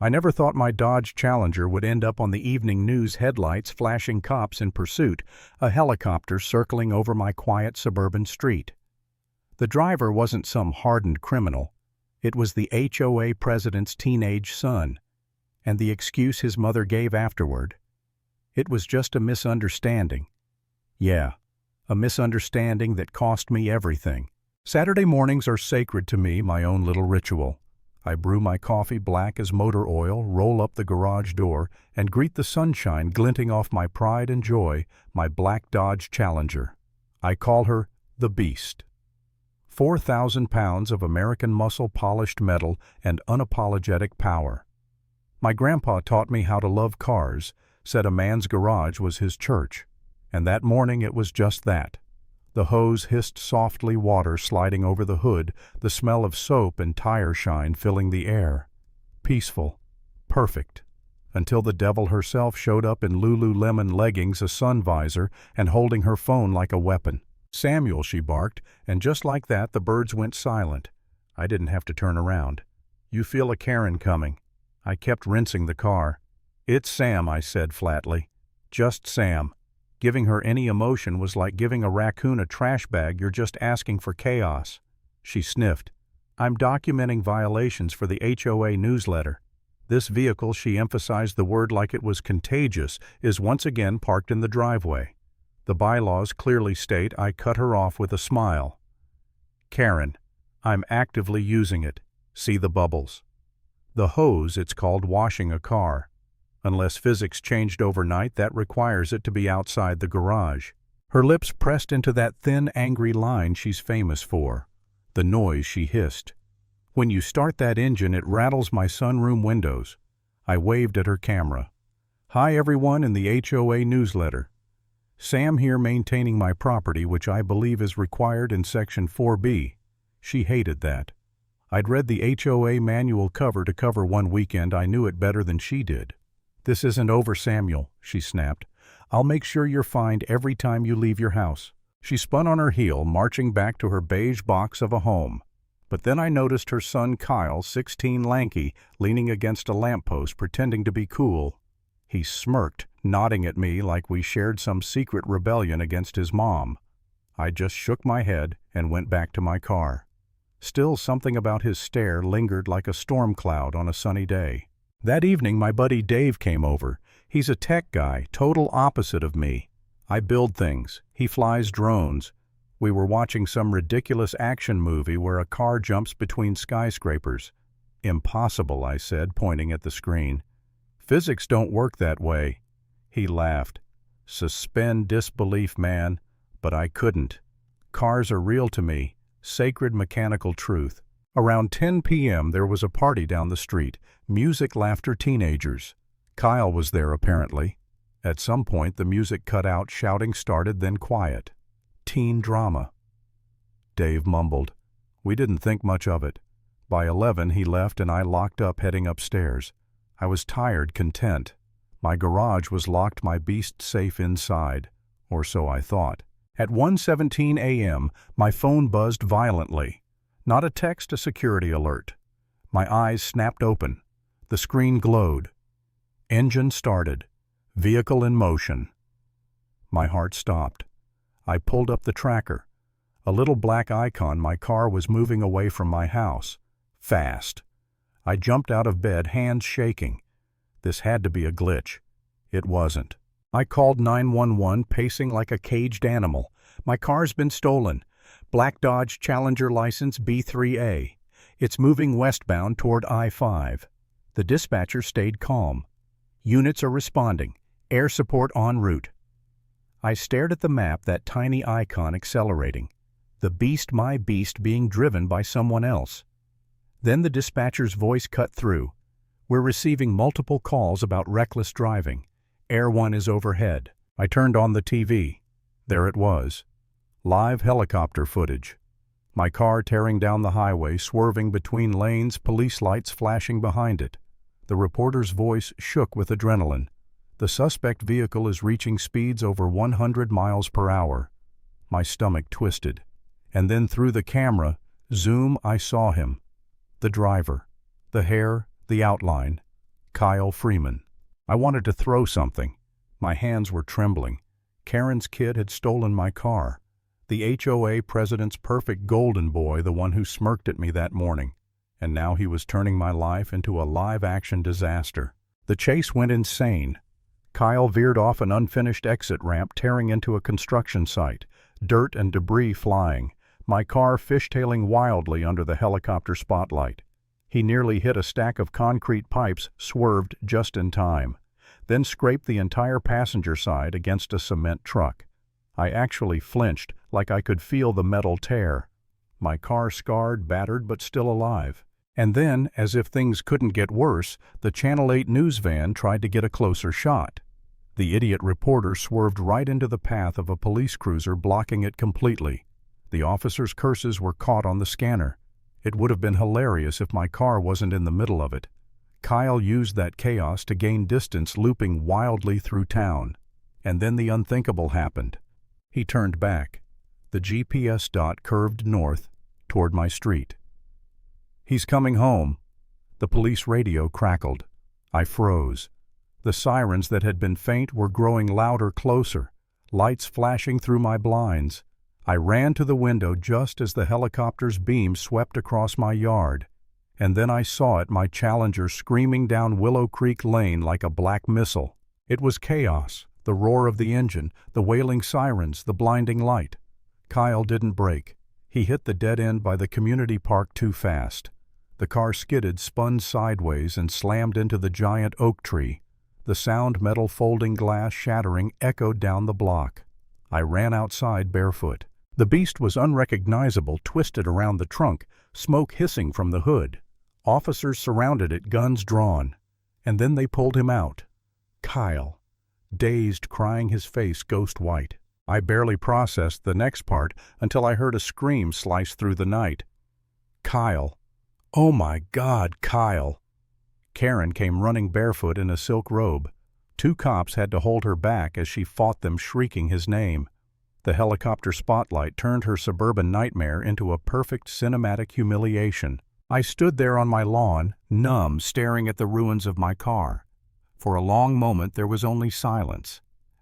I never thought my Dodge Challenger would end up on the evening news headlights flashing cops in pursuit, a helicopter circling over my quiet suburban street. The driver wasn't some hardened criminal. It was the HOA president's teenage son, and the excuse his mother gave afterward. It was just a misunderstanding. Yeah, a misunderstanding that cost me everything. Saturday mornings are sacred to me, my own little ritual. I brew my coffee black as motor oil, roll up the garage door, and greet the sunshine glinting off my pride and joy, my black Dodge Challenger. I call her the Beast. 4,000 pounds of American muscle-polished metal and unapologetic power. My grandpa taught me how to love cars, said a man's garage was his church. And that morning it was just that. The hose hissed softly, water sliding over the hood, the smell of soap and tire shine filling the air. Peaceful. Perfect. Until the devil herself showed up in Lululemon leggings, a sun visor, and holding her phone like a weapon. "Samuel," she barked, and just like that the birds went silent. I didn't have to turn around. "You feel a Karen coming." I kept rinsing the car. "It's Sam," I said flatly. "Just Sam." Giving her any emotion was like giving a raccoon a trash bag. You're just asking for chaos. She sniffed. "I'm documenting violations for the HOA newsletter." This vehicle, she emphasized the word like it was contagious, is once again parked in the driveway. The bylaws clearly state I cut her off with a smile. "Karen, I'm actively using it. See the bubbles." The hose, it's called washing a car. Unless physics changed overnight, that requires it to be outside the garage. Her lips pressed into that thin, angry line she's famous for. The noise she hissed. "When you start that engine, it rattles my sunroom windows." I waved at her camera. "Hi everyone in the HOA newsletter. Sam here maintaining my property, which I believe is required in Section 4B. She hated that. I'd read the HOA manual cover to cover one weekend. I knew it better than she did. "This isn't over, Samuel," she snapped. "I'll make sure you're fined every time you leave your house." She spun on her heel, marching back to her beige box of a home. But then I noticed her son Kyle, 16, lanky, leaning against a lamppost, pretending to be cool. He smirked, nodding at me like we shared some secret rebellion against his mom. I just shook my head and went back to my car. Still, something about his stare lingered like a storm cloud on a sunny day. That evening my buddy Dave came over. He's a tech guy, total opposite of me. I build things. He flies drones. We were watching some ridiculous action movie where a car jumps between skyscrapers. "Impossible," I said, pointing at the screen. "Physics don't work that way." He laughed. "Suspend disbelief, man." But I couldn't. Cars are real to me. Sacred mechanical truth. Around 10 p.m. there was a party down the street. Music, laughter, teenagers. Kyle was there apparently. At some point the music cut out, shouting started, then quiet. Teen drama. Dave mumbled. We didn't think much of it. By 11 he left and I locked up, heading upstairs. I was tired, content. My garage was locked, my beast safe inside. Or so I thought. At 1:17 a.m. my phone buzzed violently. Not a text, a security alert. My eyes snapped open. The screen glowed. Engine started. Vehicle in motion. My heart stopped. I pulled up the tracker. A little black icon. My car was moving away from my house. Fast. I jumped out of bed, hands shaking. This had to be a glitch. It wasn't. I called 911, pacing like a caged animal. My car's been stolen. Black Dodge Challenger license B3A. It's moving westbound toward I-5. The dispatcher stayed calm. Units are responding. Air support en route. I stared at the map, that tiny icon accelerating. The beast, my beast, being driven by someone else. Then the dispatcher's voice cut through. We're receiving multiple calls about reckless driving. Air 1 is overhead. I turned on the TV. There it was. Live helicopter footage. My car tearing down the highway, swerving between lanes, police lights flashing behind it. The reporter's voice shook with adrenaline. The suspect vehicle is reaching speeds over 100 miles per hour. My stomach twisted. And then through the camera, zoom, I saw him. The driver. The hair, the outline. Kyle Freeman. I wanted to throw something. My hands were trembling. Karen's kid had stolen my car. The HOA president's perfect golden boy, the one who smirked at me that morning. And now he was turning my life into a live-action disaster. The chase went insane. Kyle veered off an unfinished exit ramp, tearing into a construction site, dirt and debris flying, my car fishtailing wildly under the helicopter spotlight. He nearly hit a stack of concrete pipes, swerved just in time, then scraped the entire passenger side against a cement truck. I actually flinched, like I could feel the metal tear. My car scarred, battered, but still alive. And then, as if things couldn't get worse, the Channel 8 news van tried to get a closer shot. The idiot reporter swerved right into the path of a police cruiser, blocking it completely. The officer's curses were caught on the scanner. It would have been hilarious if my car wasn't in the middle of it. Kyle used that chaos to gain distance, looping wildly through town. And then the unthinkable happened. He turned back. The GPS dot curved north, toward my street. "He's coming home." The police radio crackled. I froze. The sirens that had been faint were growing louder, closer, lights flashing through my blinds. I ran to the window just as the helicopter's beam swept across my yard. And then I saw it, my Challenger screaming down Willow Creek Lane like a black missile. It was chaos, the roar of the engine, the wailing sirens, the blinding light. Kyle didn't brake. He hit the dead end by the community park too fast. The car skidded, spun sideways, and slammed into the giant oak tree. The sound, metal folding glass shattering, echoed down the block. I ran outside barefoot. The beast was unrecognizable, twisted around the trunk, smoke hissing from the hood. Officers surrounded it, guns drawn. And then they pulled him out. Kyle, dazed, crying, his face ghost white. I barely processed the next part until I heard a scream slice through the night. "Kyle! Oh my God, Kyle!" Karen came running barefoot in a silk robe. 2 cops had to hold her back as she fought them, shrieking his name. The helicopter spotlight turned her suburban nightmare into a perfect cinematic humiliation. I stood there on my lawn, numb, staring at the ruins of my car. For a long moment there was only silence.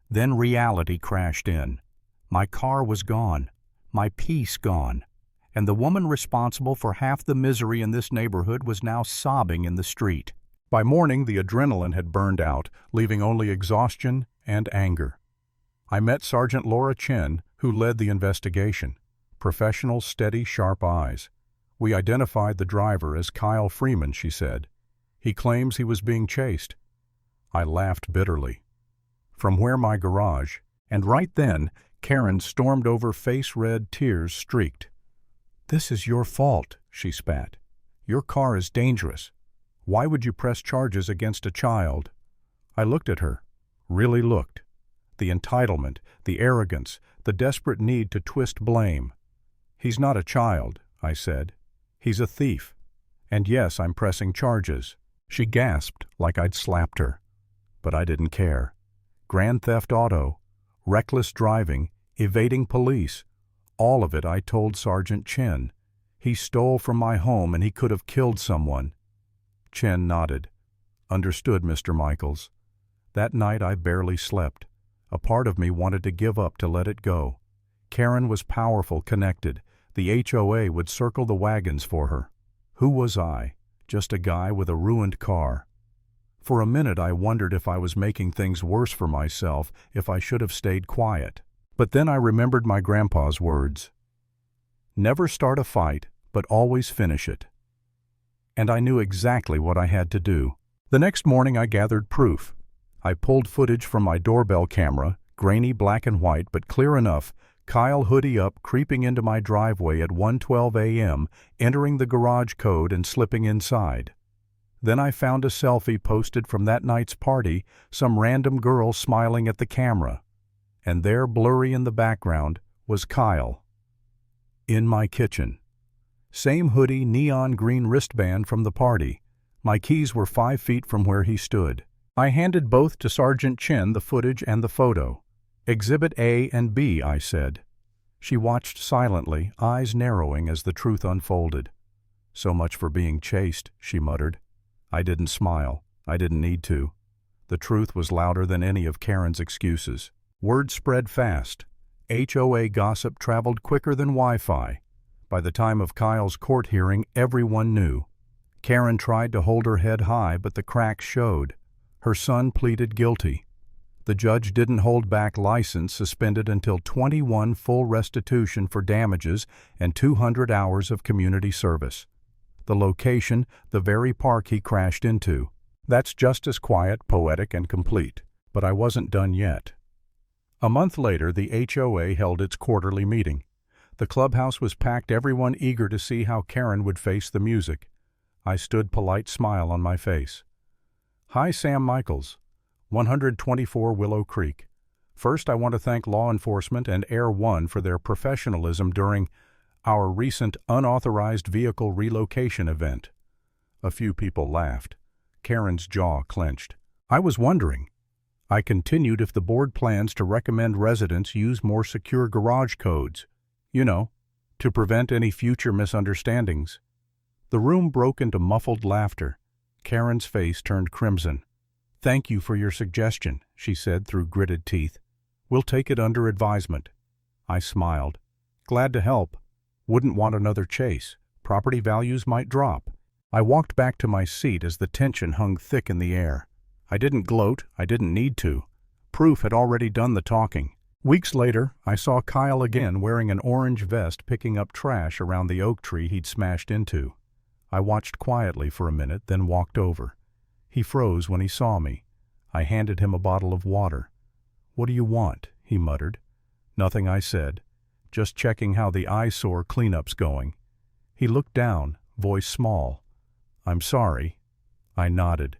Then reality crashed in. My car was gone, my peace gone, and the woman responsible for half the misery in this neighborhood was now sobbing in the street. By morning the adrenaline had burned out, leaving only exhaustion and anger. I met Sergeant Laura Chen, who led the investigation. Professional, steady, sharp eyes. "We identified the driver as Kyle Freeman," she said. "He claims he was being chased." I laughed bitterly. From where my garage, and right then, Karen stormed over, face red, tears streaked. "This is your fault," she spat. "Your car is dangerous. Why would you press charges against a child?" I looked at her, really looked. The entitlement, the arrogance, the desperate need to twist blame. "He's not a child," I said. "He's a thief. And yes, I'm pressing charges." She gasped like I'd slapped her. But I didn't care. Grand theft auto, reckless driving, evading police, all of it I told Sergeant Chen. He stole from my home and he could have killed someone. Chen nodded. "Understood, Mr. Michaels." That night I barely slept. A part of me wanted to give up, to let it go. Karen was powerful, connected. The HOA would circle the wagons for her. Who was I? Just a guy with a ruined car. For a minute I wondered if I was making things worse for myself, if I should have stayed quiet. But then I remembered my grandpa's words. Never start a fight, but always finish it. And I knew exactly what I had to do. The next morning I gathered proof. I pulled footage from my doorbell camera, grainy black and white but clear enough. Kyle, hoodie up, creeping into my driveway at 1:12 a.m., entering the garage code and slipping inside. Then I found a selfie posted from that night's party, some random girl smiling at the camera. And there, blurry in the background, was Kyle. In my kitchen. Same hoodie, neon green wristband from the party. My keys were 5 feet from where he stood. I handed both to Sergeant Chen, the footage and the photo. "Exhibit A and B," I said. She watched silently, eyes narrowing as the truth unfolded. "So much for being chased," she muttered. I didn't smile. I didn't need to. The truth was louder than any of Karen's excuses. Word spread fast. HOA gossip traveled quicker than Wi-Fi. By the time of Kyle's court hearing, everyone knew. Karen tried to hold her head high, but the cracks showed. Her son pleaded guilty. The judge didn't hold back license suspended until 21 full restitution for damages and 200 hours of community service. The location, the very park he crashed into. That's just as quiet, poetic, and complete. But I wasn't done yet. A month later, the HOA held its quarterly meeting. The clubhouse was packed, everyone eager to see how Karen would face the music. I stood, polite smile on my face. Hi, Sam Michaels, 124 Willow Creek. First, I want to thank law enforcement and Air One for their professionalism during our recent unauthorized vehicle relocation event. A few people laughed. Karen's jaw clenched. I was wondering. I continued, if the board plans to recommend residents use more secure garage codes. To prevent any future misunderstandings. The room broke into muffled laughter. Karen's face turned crimson. Thank you for your suggestion, she said through gritted teeth. We'll take it under advisement. I smiled. Glad to help. Wouldn't want another chase. Property values might drop. I walked back to my seat as the tension hung thick in the air. I didn't gloat. I didn't need to. Proof had already done the talking. Weeks later, I saw Kyle again wearing an orange vest picking up trash around the oak tree he'd smashed into. I watched quietly for a minute, then walked over. He froze when he saw me. I handed him a bottle of water. What do you want? He muttered. Nothing, I said. Just checking how the eyesore cleanup's going. He looked down, voice small. I'm sorry. I nodded.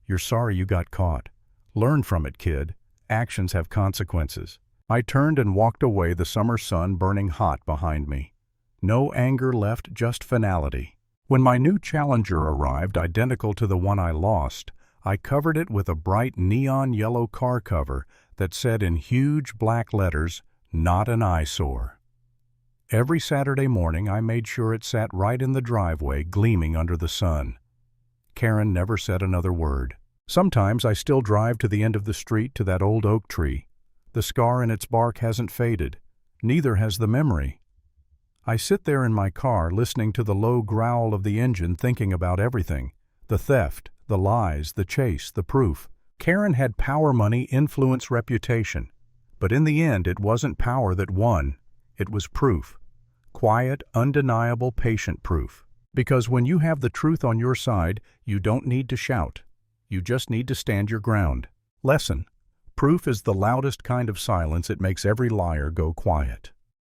You're sorry you got caught. Learn from it, kid. Actions have consequences. I turned and walked away, the summer sun burning hot behind me. No anger left, just finality. When my new Challenger arrived, identical to the one I lost, I covered it with a bright neon yellow car cover that said in huge black letters, "Not an eyesore." Every Saturday morning I made sure it sat right in the driveway, gleaming under the sun. Karen never said another word. Sometimes I still drive to the end of the street to that old oak tree. The scar in its bark hasn't faded. Neither has the memory. I sit there in my car, listening to the low growl of the engine, thinking about everything. The theft, the lies, the chase, the proof. Karen had power, money, influence, reputation. But in the end, it wasn't power that won. It was proof. Quiet, undeniable, patient proof. Because when you have the truth on your side, you don't need to shout. You just need to stand your ground. Lesson. Proof is the loudest kind of silence. It makes every liar go quiet.